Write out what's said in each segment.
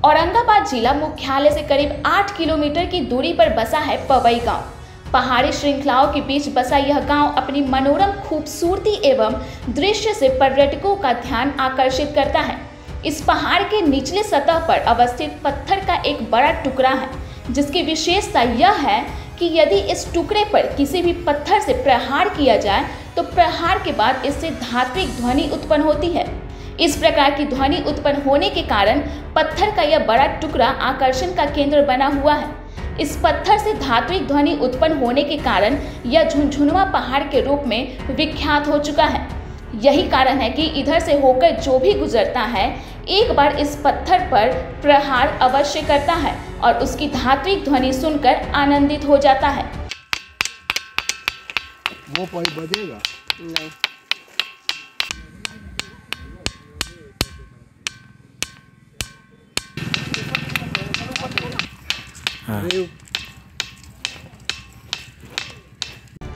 औरंगाबाद जिला मुख्यालय से करीब 8 किलोमीटर की दूरी पर बसा है पवई गांव। पहाड़ी श्रृंखलाओं के बीच बसा यह गांव अपनी मनोरम खूबसूरती एवं दृश्य से पर्यटकों का ध्यान आकर्षित करता है। इस पहाड़ के निचले सतह पर अवस्थित पत्थर का एक बड़ा टुकड़ा है, जिसकी विशेषता यह है कि यदि इस टुकड़े पर किसी भी पत्थर से प्रहार किया जाए तो प्रहार के बाद इससे धात्विक ध्वनि उत्पन्न होती है। इस प्रकार की ध्वनि उत्पन्न होने के कारण पत्थर का यह बड़ा टुकड़ा आकर्षण का केंद्र बना हुआ है। इस पत्थर से धात्विक ध्वनि उत्पन्न होने के कारण यह झुनझुनवा पहाड़ के रूप में विख्यात हो चुका है। यही कारण है कि इधर से होकर जो भी गुजरता है एक बार इस पत्थर पर प्रहार अवश्य करता है और उसकी धात्विक ध्वनि सुनकर आनंदित हो जाता है। वो पाइप बजेगा नहीं। हाँ।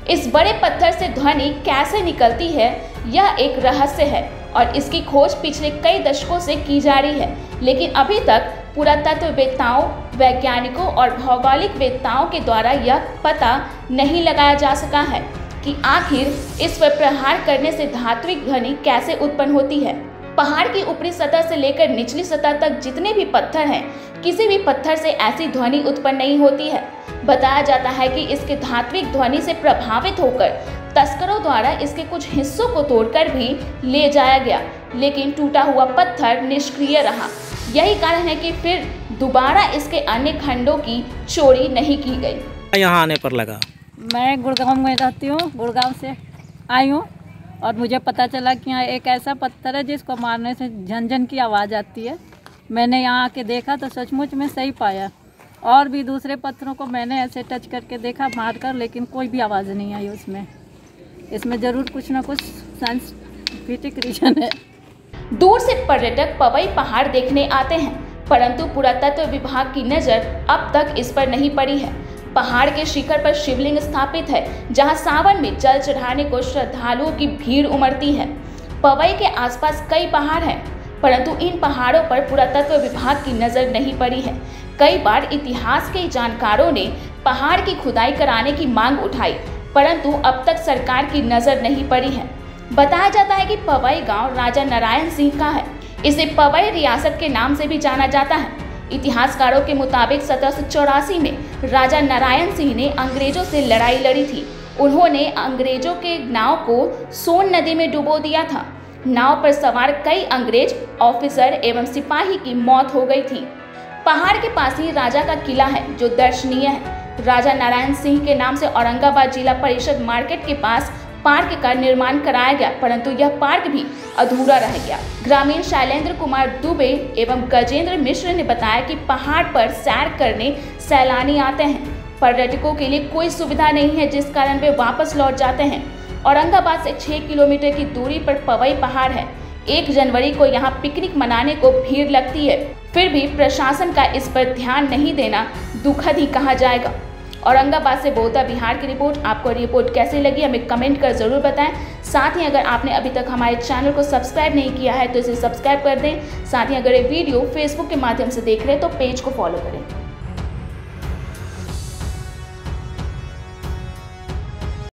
इस बड़े पत्थर से ध्वनि कैसे निकलती है यह एक रहस्य है और इसकी खोज पिछले कई दशकों से की जा रही है, लेकिन अभी तक पुरातत्ववेत्ताओं, वैज्ञानिकों और भौगोलिक वेत्ताओं के द्वारा यह पता नहीं लगाया जा सका है कि आखिर इस पर प्रहार करने से धात्विक ध्वनि कैसे उत्पन्न होती है। पहाड़ की ऊपरी सतह से लेकर निचली सतह तक जितने भी पत्थर हैं, किसी भी पत्थर से ऐसी ध्वनि उत्पन्न नहीं होती है। बताया जाता है कि इसके धात्विक ध्वनि से प्रभावित होकर तस्करों द्वारा इसके कुछ हिस्सों को तोड़कर भी ले जाया गया, लेकिन टूटा हुआ पत्थर निष्क्रिय रहा। यही कारण है कि फिर दोबारा इसके अन्य खंडों की चोरी नहीं की गई। यहाँ आने पर लगा, मैं गुड़गांव में रहती हूँ, गुड़गांव से आई हूँ और मुझे पता चला कि यहाँ एक ऐसा पत्थर है जिसको मारने से झनझन की आवाज़ आती है। मैंने यहाँ आके देखा तो सचमुच में सही पाया। और भी दूसरे पत्थरों को मैंने ऐसे टच करके देखा मार कर, लेकिन कोई भी आवाज़ नहीं आई उसमें। इसमें ज़रूर कुछ ना कुछ साइंटिफिक रीजन है। दूर से पर्यटक पवई पहाड़ देखने आते हैं, परंतु पुरातत्व विभाग की नज़र अब तक इस पर नहीं पड़ी है। पहाड़ के शिखर पर शिवलिंग स्थापित है, जहां सावन में जल चढ़ाने को श्रद्धालुओं की भीड़ उमड़ती है। पवई के आसपास कई पहाड़ हैं, परंतु इन पहाड़ों पर पुरातत्व विभाग की नज़र नहीं पड़ी है। कई बार इतिहास के जानकारों ने पहाड़ की खुदाई कराने की मांग उठाई, परंतु अब तक सरकार की नज़र नहीं पड़ी है। बताया जाता है कि पवई गांव राजा नारायण सिंह का है। इसे पवई रियासत के नाम से भी जाना जाता है। इतिहासकारों के मुताबिक 1784 में राजा नारायण सिंह ने अंग्रेजों से लड़ाई लड़ी थी। उन्होंने अंग्रेजों के नाव को सोन नदी में डुबो दिया था। नाव पर सवार कई अंग्रेज ऑफिसर एवं सिपाही की मौत हो गई थी। पहाड़ के पास ही राजा का किला है, जो दर्शनीय है। राजा नारायण सिंह के नाम से औरंगाबाद जिला परिषद मार्केट के पास पार्क का निर्माण कराया गया, परंतु यह पार्क भी अधूरा रह गया। ग्रामीण शैलेंद्र कुमार दुबे एवं गजेंद्र मिश्र ने बताया कि पहाड़ पर सैर करने सैलानी आते हैं। पर्यटकों के लिए कोई सुविधा नहीं है, जिस कारण वे वापस लौट जाते हैं। औरंगाबाद से 6 किलोमीटर की दूरी पर पवई पहाड़ है। 1 जनवरी को यहाँ पिकनिक मनाने को भीड़ लगती है, फिर भी प्रशासन का इस पर ध्यान नहीं देना दुखद ही कहा जाएगा। औरंगाबाद से बोधा बिहार की रिपोर्ट। आपको रिपोर्ट कैसी लगी हमें कमेंट कर जरूर बताएं। साथ ही अगर आपने अभी तक हमारे चैनल को सब्सक्राइब नहीं किया है तो इसे सब्सक्राइब कर दें। साथ ही अगर ये वीडियो फेसबुक के माध्यम से देख रहे हैं तो पेज को फॉलो करें।